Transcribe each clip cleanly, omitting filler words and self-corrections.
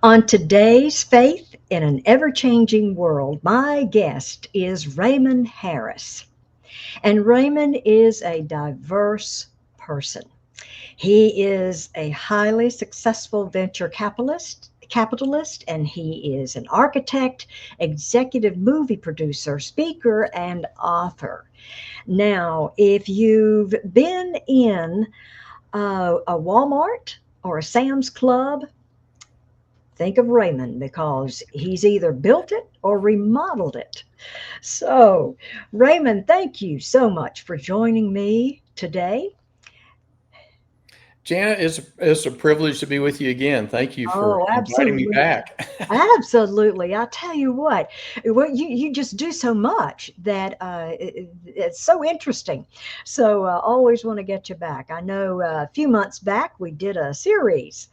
On today's Faith in an Ever-Changing World, my guest is Raymond Harris. And Raymond is a diverse person. He is a highly successful venture capitalist, and he is an architect, executive movie producer, speaker, and author. Now, if you've been in a Walmart or a Sam's Club, think of Raymond because he's either built it or remodeled it. So, Raymond, thank you so much for joining me today. Janet, it's a privilege to be with you again. Thank you for Oh, inviting me absolutely. back. Absolutely. I tell you what, you just do so much that it's so interesting. So, always want to get you back. I know a few months back we did a series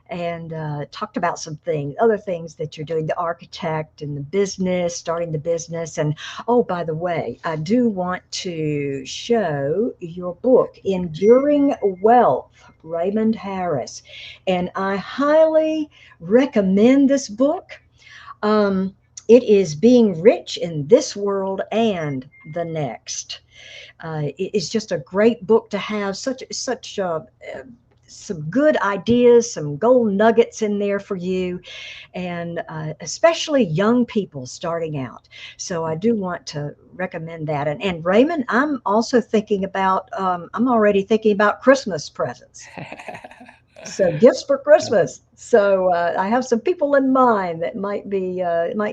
and talked about some things, other things that you're doing, the architect and the business, starting the business. And oh, by the way, I do want to show your book, Enduring Wealth, Raymond Harris. And I highly recommend this book. It is being rich in this world and the next. It is just a great book to have. Such some good ideas, some gold nuggets in there for you, and especially young people starting out. So I do want to recommend that. And Raymond, I'm also thinking about, I'm already thinking about Christmas presents. So gifts for Christmas. So I have some people in mind that might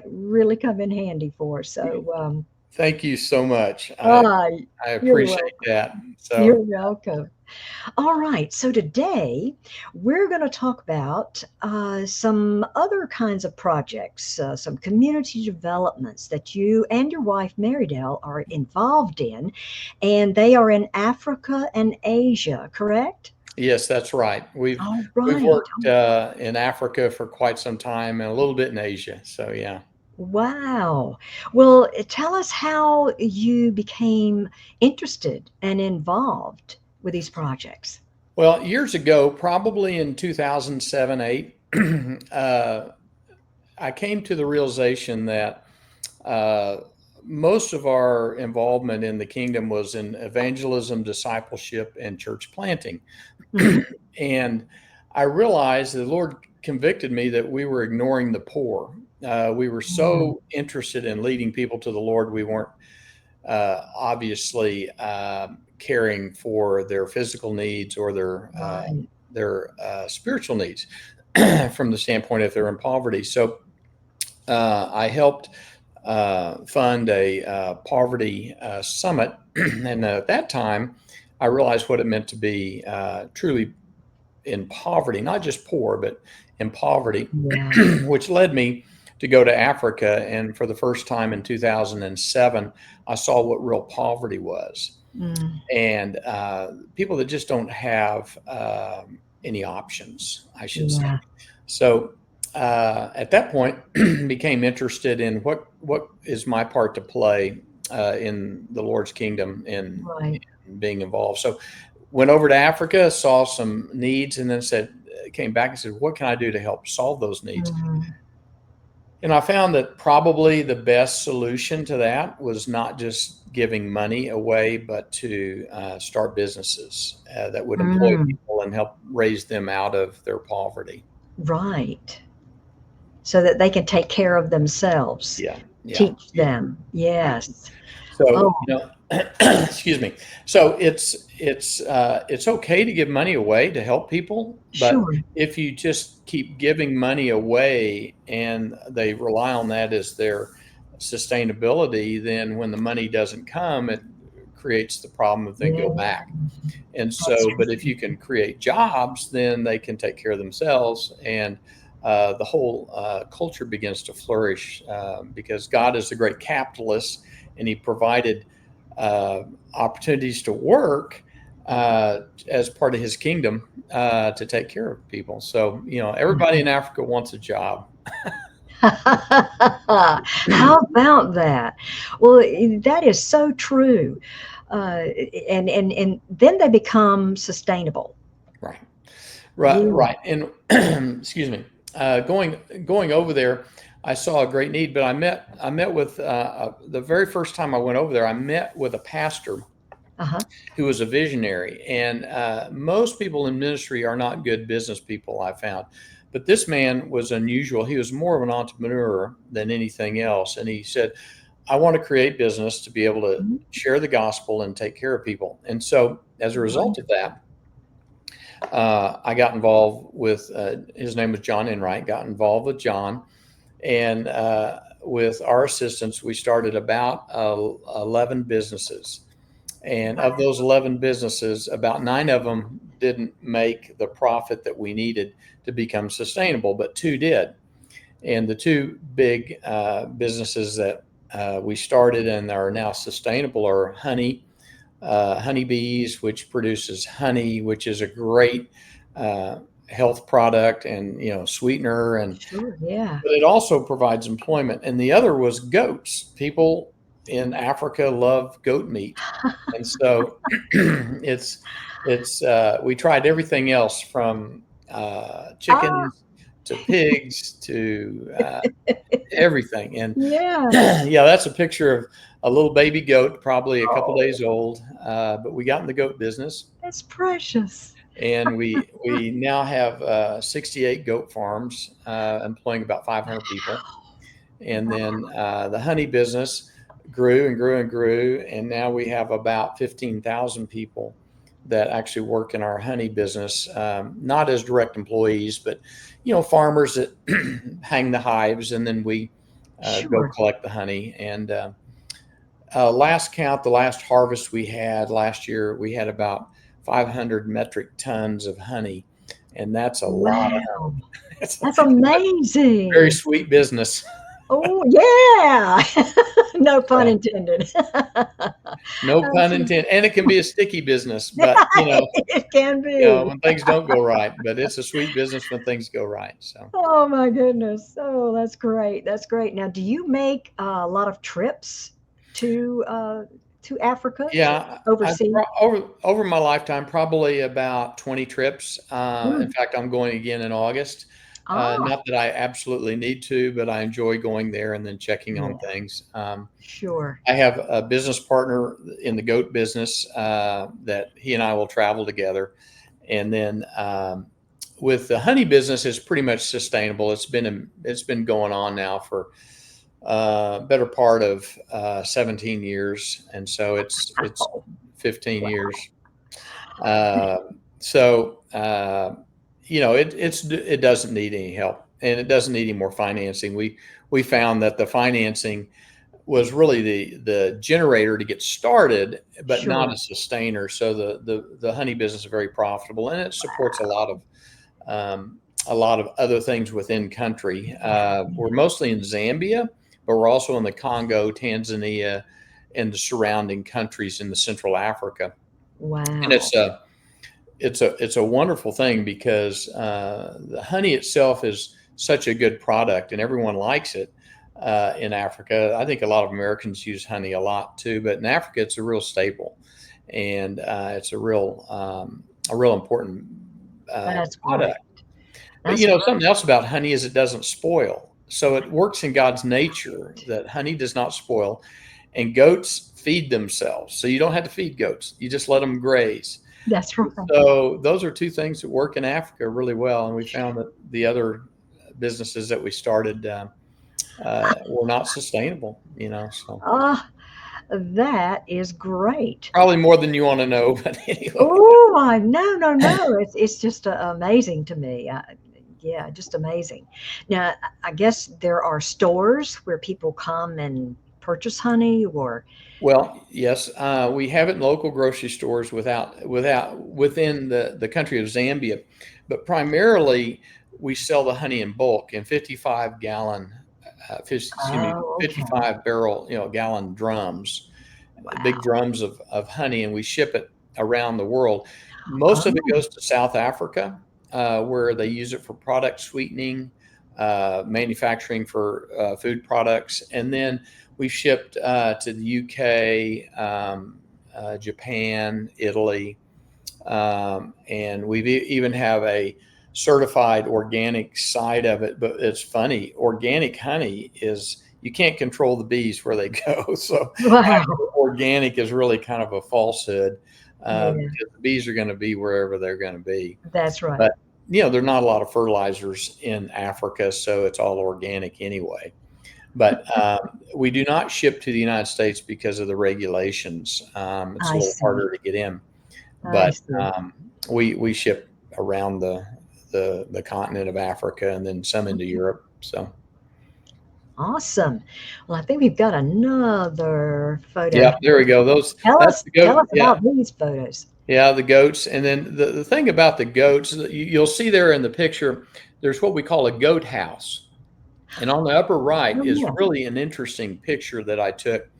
really come in handy for. So Thank you so much. ah, I you're appreciate welcome. that. So, You're welcome. All right. So today we're going to talk about some other kinds of projects, some community developments that you and your wife, Marydale, are involved in, and they are in Africa and Asia, correct? yes, that's right. All We've right. worked in Africa for quite some time and a little bit in Asia. So, yeah. Wow. Well, tell us how you became interested and involved with these projects. Well, years ago, probably in 2007, 8, uh, I came to the realization that uh, most of our involvement in the kingdom was in evangelism, discipleship, and church planting. Mhm. And I realized the Lord convicted me that we were ignoring the poor. We were Mm, so interested in leading people to the Lord, we weren't obviously caring for their physical needs or right. their spiritual needs from the standpoint if they're in poverty. So I helped fund a poverty summit, and at that time, I realized what it meant to be truly in poverty, not just poor, but in poverty, Yeah. which led me to go to Africa. And for the first time in 2007, I saw what real poverty was. Mm, And people that just don't have any options, I should say. yeah. So at that point, became interested in what is my part to play in the Lord's kingdom in Right. being involved. So went over to Africa, saw some needs, and then came back and said, what can I do to help solve those needs? Mhm. And I found that probably the best solution to that was not just giving money away, but to start businesses that would employ Mm, people and help raise them out of their poverty. right. So that they can take care of themselves. Yeah, yeah, Teach yeah. them. Yes. So, Oh, excuse me. So it's okay to give money away to help people, but sure. if you just keep giving money away and they rely on that as their sustainability, then when the money doesn't come, it creates the problem of then Yeah, go back. And that's so, but if you can create jobs, then they can take care of themselves, and the whole culture begins to flourish because God is a great capitalist, and He provided uh, opportunities to work as part of His kingdom to take care of people. So, everybody in Africa wants a job. How about that? Well, that is so true. Uh, and then they become sustainable. Right. Right, Yeah. right. And excuse me. going over there, I saw a great need. But I met with the very first time I went over there. I met with a pastor Uh-huh. who was a visionary. And most people in ministry are not good business people, I found. But this man was unusual. He was more of an entrepreneur than anything else. And he said, I want to create business to be able to Mhm. share the gospel and take care of people. And so, as a result of Wonderful. that, I got involved with his name was John Enright, got involved with John. And with our assistance, we started about 11 businesses. And of Wow. those 11 businesses, about 9 of them didn't make the profit that we needed to become sustainable, but 2 did. And the 2 big businesses that we started and are now sustainable are honeybees, which produces honey, which is a great health product and sweetener, and Sure. Yeah. but it also provides employment. And the other was goats. People in Africa love goat meat, and so it's we tried everything else from Ah, chickens to pigs to everything. And yeah. yeah, that's a picture of a little baby goat, probably a couple Oh, days old. But we got in the goat business, that's precious. and we now have 68 goat farms, employing about 500 people. And then the honey business grew and grew and grew, and now we have about 15,000 people that actually work in our honey business, not as direct employees, but farmers that hang the hives, and then we go Sure. collect the honey. And last count, the last harvest we had last year, we had about 500 metric tons of honey, and that's a lot of Wow. honey. It's a That's very amazing. sweet business. Oh, yeah. No pun So, intended. no pun Absolutely. intended. And it can be a sticky business, but It can be. when things don't go right. But it's a sweet business when things go right. So Oh my goodness. Oh, that's great. That's great. Now, do you make a lot of trips to Africa to yeah, oversee? over my lifetime, probably about 20 trips. In Mm. fact, I'm going again in August. Ah, Not that I absolutely need to, but I enjoy going there and then checking on yeah, things. sure. I have a business partner in the goat business that he and I will travel together. And then with the honey business, it's pretty much sustainable. It's been going on now for better part of 17 years, and so it's Oh, 15 wow. years. Uh, so it doesn't need any help, and it doesn't need any more financing. We found that the financing was really the generator to get started, but not Sure. a sustainer. So the honey business is very profitable, and it supports um, a lot of other things within country. We're mostly in Zambia, but we're also in the Congo, Tanzania, and the surrounding countries in the Central Africa. And Wow. it's a wonderful thing because the honey itself is such a good product, and everyone likes it. In Africa, I think a lot of Americans use honey a lot too, but in Africa, it's a real staple, and it's a real important That's great. product. But That's great. something else about honey is it doesn't spoil. So it works in God's nature that honey does not spoil, and goats feed themselves. So you don't have to feed goats; you just let them graze. That's right. So those are 2 things that work in Africa really well, and we found that the other businesses that we started were not sustainable. So Ah, that is great. probably more than you want to know, but anyway. Oh, no, no, no. It's just amazing to me. Yeah, just amazing. Now, I guess there are stores where people come and purchase honey, or Well, yes, we have it in local grocery stores within the country of Zambia, but primarily we sell the honey in bulk in oh, okay, 55 barrel, gallon drums, big wow. drums of honey, and we ship it around the world. Most of it Oh, goes to South Africa, where they use it for product sweetening, manufacturing for food products, and then we've shipped to the UK, Japan, Italy, and even have a certified organic side of it. But it's funny, organic honey is, you can't control the bees where they go. So Wow. organic is really kind of a falsehood, Yeah, because the bees are going to be wherever they're going to be. that's right. But there are not a lot of fertilizers in Africa, so it's all organic anyway. But we do not ship to the United States because of the regulations. It's a I little see. harder to get in, I but see. we ship around the continent of Africa and then some into Europe. So Awesome. Well, I think we've got another photo yeah, there here. we go. That's the Tell goat. us Yeah, about these photos. yeah, the goats. And then the thing about the goats, you'll see there in the picture, there's what we call a goat house. And on the upper right Oh, is yeah. really an interesting picture that I took.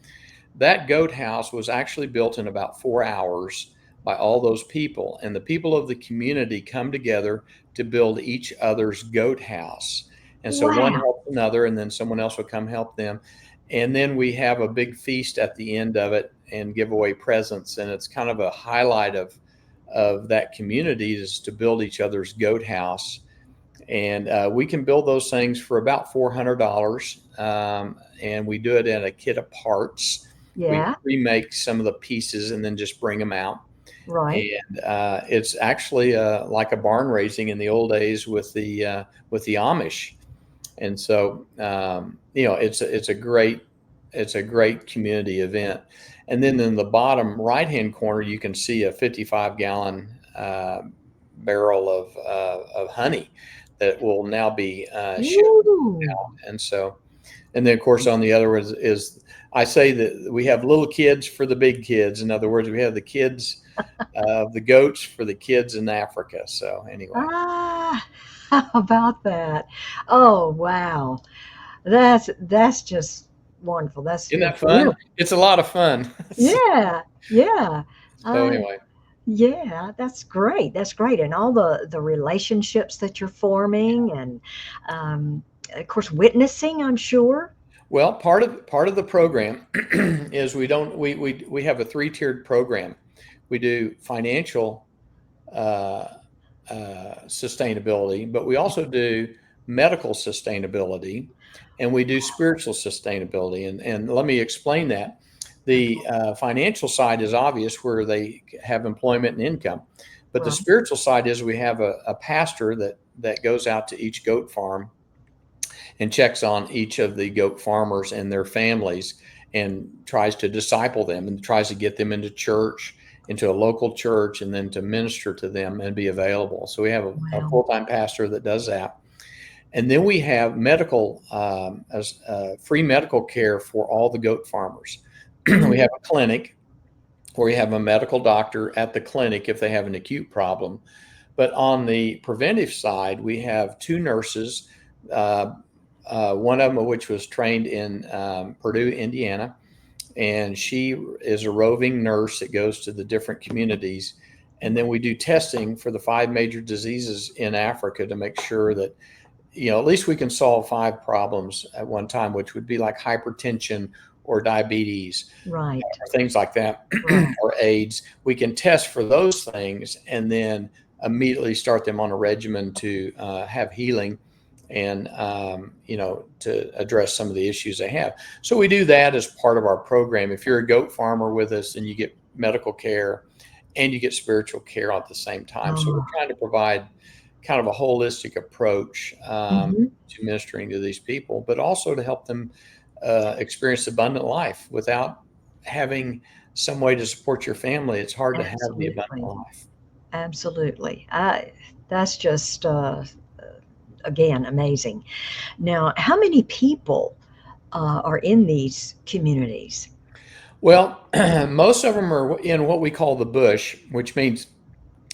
That goat house was actually built in about 4 hours by all those people. And the people of the community come together to build each other's goat house. And so one Wow. helps another, and then someone else will come help them. And then we have a big feast at the end of it and give away presents. And it's kind of a highlight of that community, is to build each other's goat house. And we can build those things for about $400. And we do it in a kit of parts. We Yeah, remake some of the pieces and then just bring them out. right. And it's actually like a barn raising in the old days with the Amish. And so it's a great community event. And then in the bottom right hand corner, you can see a 55-gallon barrel of honey that will now be shipped Ooh. out. And so, and then of course on the other is I say that we have little kids for the big kids. In other words, we have the kids of the goats for the kids in Africa. So anyway, Ah, how about that? Oh, wow. That's just wonderful. isn't that It's fun? really, It's a lot of fun. yeah, yeah. So Uh, anyway, yeah, that's great. That's great. And all the relationships that you're forming and of course witnessing, I'm sure. well, part of the program is we have a three-tiered program. We do financial uh, sustainability, but we also do medical sustainability, and we do spiritual sustainability. And let me explain that. The financial side is obvious, where they have employment and income, but the Right. spiritual side is we have a pastor that goes out to each goat farm and checks on each of the goat farmers and their families, and tries to disciple them and tries to get them into church, into a local church, and then to minister to them and be available. So we have a Wow. full-time pastor that does that. And then we have medical, as free medical care for all the goat farmers. We Mhm. have a clinic where we have a medical doctor at the clinic if they have an acute problem. But on the preventive side, we have two nurses, uh, one of them which was trained in Purdue, Indiana, and she is a roving nurse that goes to the different communities. And then we do testing for the 5 major diseases in Africa to make sure that, at least we can solve 5 problems at one time, which would be like hypertension or diabetes Right. or things like that, Right. or AIDS. We can test for those things and then immediately start them on a regimen to have healing and to address some of the issues they have. So we do that as part of our program. If you're a goat farmer with us, then you get medical care and you get spiritual care at the same time. So we're Oh. trying to provide kind of a holistic approach Mhm. to ministering to these people, but also to help them experience abundant life without having some way to support your family. It's hard to have the abundant Absolutely. life. Absolutely. That's just again amazing. Now, how many people are in these communities? Well, most of them are in what we call the bush, which means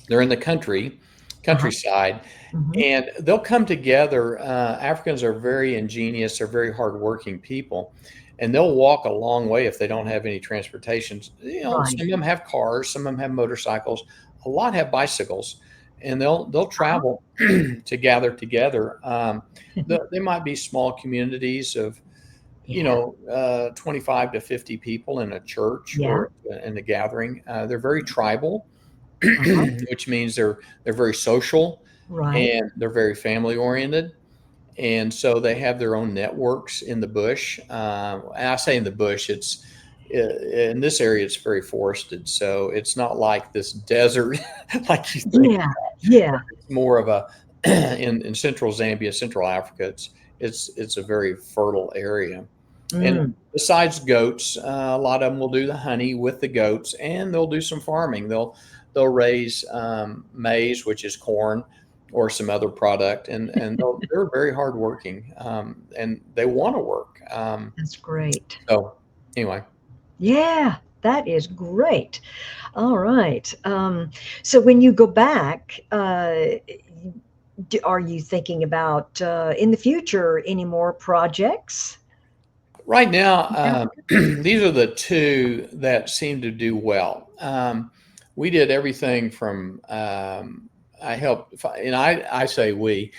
they're in the Uh-huh. countryside, Hmm. and they'll come together. Africans are very ingenious, they're very hardworking people, and they'll walk a long way if they don't have any transportation. Right. Some of them have cars, some of them have motorcycles, a lot have bicycles, and they'll Uh-huh. travel to gather together. They might be small communities of Yeah. 25 to 50 people in a church Yeah. or in a gathering. They're very tribal, Uh-huh. which means they're very social. Right. and they're very family oriented. And so they have their own networks in the bush. And I say in the bush, it's in this area, it's very forested. So it's not like this desert like you think. Yeah. Yeah. It's more of a, in central Zambia, Central Africa, it's a very fertile area. And Mm. besides goats, a lot of them will do the honey with the goats, and they'll do some farming. They'll raise maize, which is corn, or some other product, and they're very hardworking, and they want to work. That's great. So anyway, Yeah, that is great. All right. So when you go back, are you thinking about in the future any more projects? right now, Yeah. these are the two that seem to do well. We did everything from I helped, and I say we.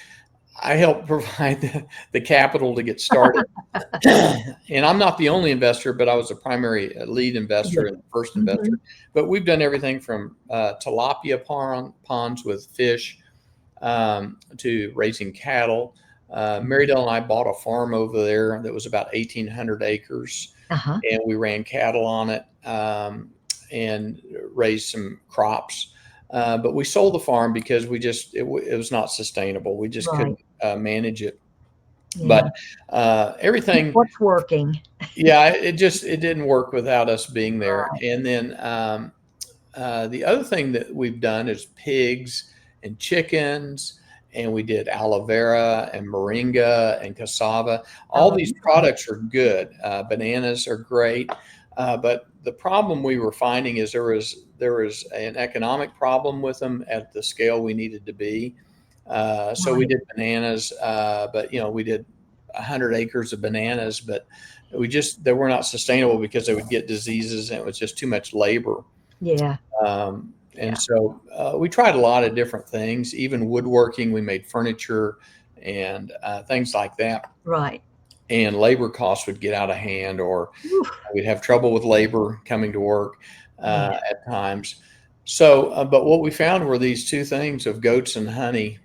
I helped provide the capital to get started. And I'm not the only investor, but I was a primary lead Yeah. investor and the first investor. Mhm. But we've done everything from tilapia ponds with fish to raising cattle. Marydale and I bought a farm over there that was about 1,800 acres, Uh-huh. and we ran cattle on it and raised some crops. But we sold the farm because it was not sustainable. We just Right. couldn't manage it. Yeah. But everything, What's working? yeah, it didn't work without us being there. Right. And then the other thing that we've done is pigs and chickens, and we did aloe vera and moringa and cassava. All Oh, these products are good. Bananas are great, but the problem we were finding is there was an economic problem with them at the scale we needed to be. So we right. did bananas, but we did 100 acres of bananas, but they were not sustainable because they would get diseases and it was just too much labor. Yeah. And Yeah. so we tried a lot of different things, even woodworking. We made furniture and things like that. Right. And labor costs would get out of hand, or Oof. we'd have trouble with labor coming to work Yeah. at times. So, but what we found were these two things of goats and honey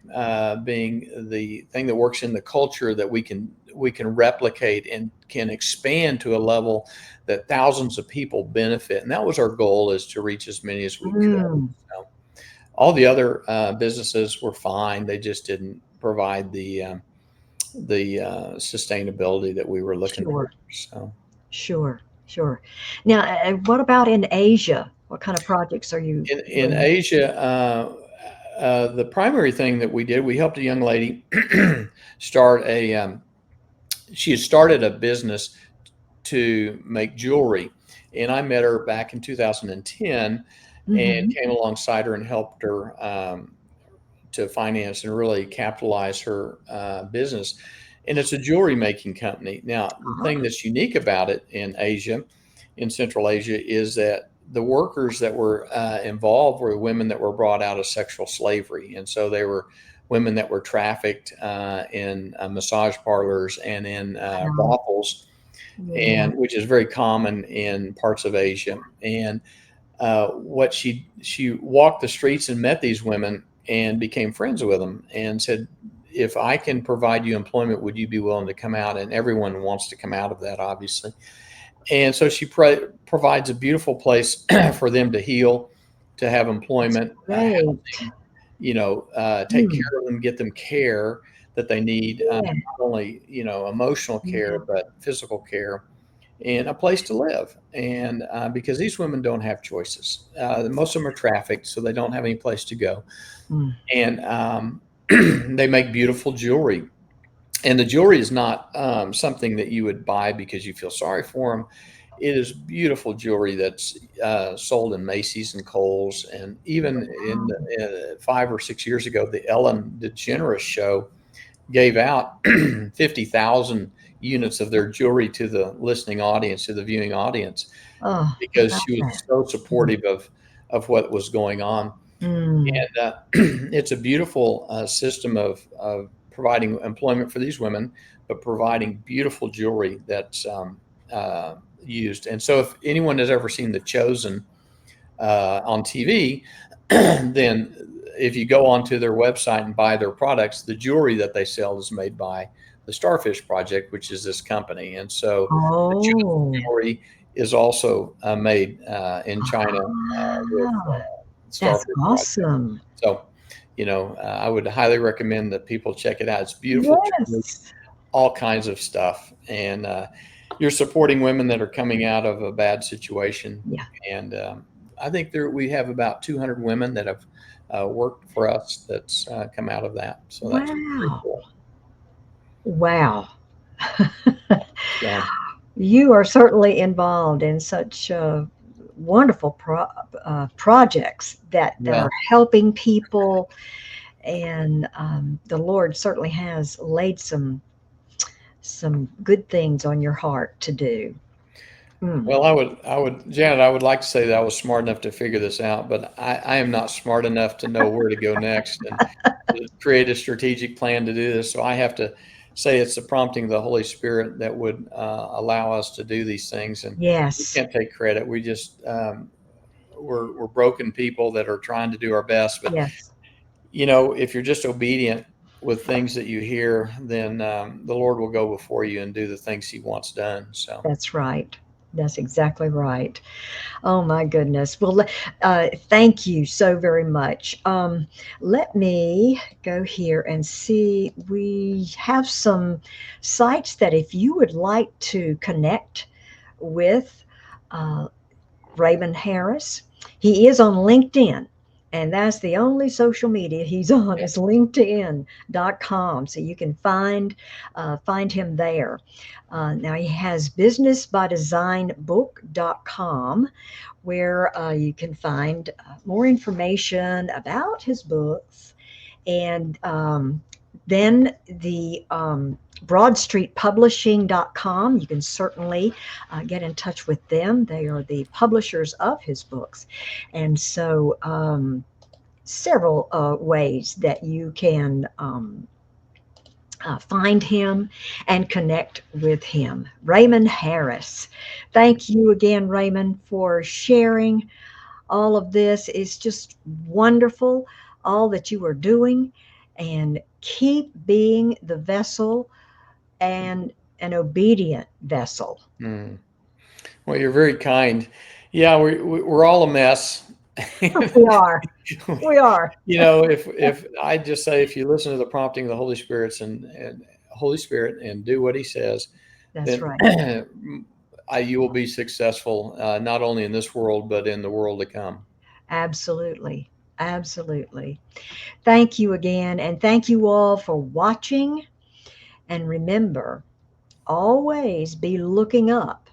being the thing that works in the culture that we can replicate and can expand to a level that thousands of people benefit. And that was our goal, is to reach as many as we could. Mm. So all the other businesses were fine; they just didn't provide the sustainability that we were looking for. Sure. So. Sure. Sure. Now, what about in Asia? What kind of projects are you In doing? Asia, the primary thing that we did, we helped a young lady start she had started a business to make jewelry. And I met her back in 2010 and Hmm. came alongside her and helped her to finance and really capitalize her business. And it's a jewelry making company. Now, the Uh-huh. thing that's unique about it in Asia, in Central Asia, is that the workers that were involved were women that were brought out of sexual slavery. And so they were women that were trafficked in massage parlors and in Wow. brothels, Yeah. and which is very common in parts of Asia. And what she walked the streets and met these women and became friends with them and said, if I can provide you employment, would you be willing to come out? And everyone wants to come out of that, obviously. And so she provides a beautiful place for them to heal, to have That's employment, great. take Mm. care of them, get them care that they need, Yeah. not only emotional care, Yeah. but physical care, and a place to live. And because these women don't have choices, most of them are trafficked, so they don't have any place to go. Mm. And they make beautiful jewelry. And the jewelry is not something that you would buy because you feel sorry for them. It is beautiful jewelry that's sold in Macy's and Kohl's. And even in Wow. 5 or 6 years ago, the Ellen DeGeneres show gave out 50,000 units of their jewelry to the listening audience, to the viewing audience, Oh, how because about she was that? so Mm. supportive of what was going on. Mm. And it's a beautiful system of providing employment for these women, but providing beautiful jewelry that's used. And so, if anyone has ever seen The Chosen on TV, then if you go onto their website and buy their products, the jewelry that they sell is made by the Starfish Project, which is this company. And so the Oh, jewelry is also made in China with wow. That's Starfish Project. awesome. So, I would highly recommend that people check it out. It's beautiful jewelry, Yes. all kinds of stuff. And you're supporting women that are coming out of a bad situation. Yeah. And I think we have about 200 women that have worked for us that's come out of that. So that's pretty Wow. cool. Wow. So, You are certainly involved in such wonderful projects that yeah. are helping people, and the Lord certainly has laid some good things on your heart to do. Mm. Well, Janet, I would like to say that I was smart enough to figure this out, but I am not smart enough to know where to go next and to create a strategic plan to do this. So I have to say it's the prompting of the Holy Spirit that would allow us to do these things. And we Yes. can't take credit. We just, we're broken people that are trying to do our best. But, Yes. if you're just obedient with things that you hear, then the Lord will go before you and do the things he wants done. So. That's right. That's exactly right. Oh my goodness. Well, thank you so very much. Let me go here and see. We have some sites that if you would like to connect with uh, Raymond Harris, he is on LinkedIn. And that's the only social media he's on is LinkedIn.com. So you can find him there. Now he has businessbydesignbook.com where you can find more information about his books. And then the broadstreetpublishing.com, you can certainly get in touch with them. They are the publishers of his books. And so several ways that you can find him and connect with him. Raymond Harris. Thank you again, Raymond, for sharing all of this. Is just wonderful, all that you are doing, and keep being the vessel and an obedient vessel. Mm. Well, you're very kind. Yeah, we're all a mess. We are. We are. If I just say, if you listen to the prompting of the Holy Spirit and Holy Spirit and do what He says, That's then right. you will be successful, not only in this world but in the world to come. Absolutely. Absolutely. Thank you again. And thank you all for watching. And remember, always be looking up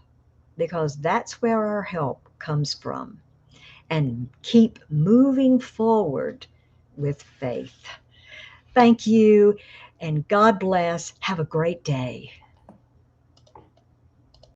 because that's where our help comes from. And keep moving forward with faith. Thank you, and God bless. Have a great day.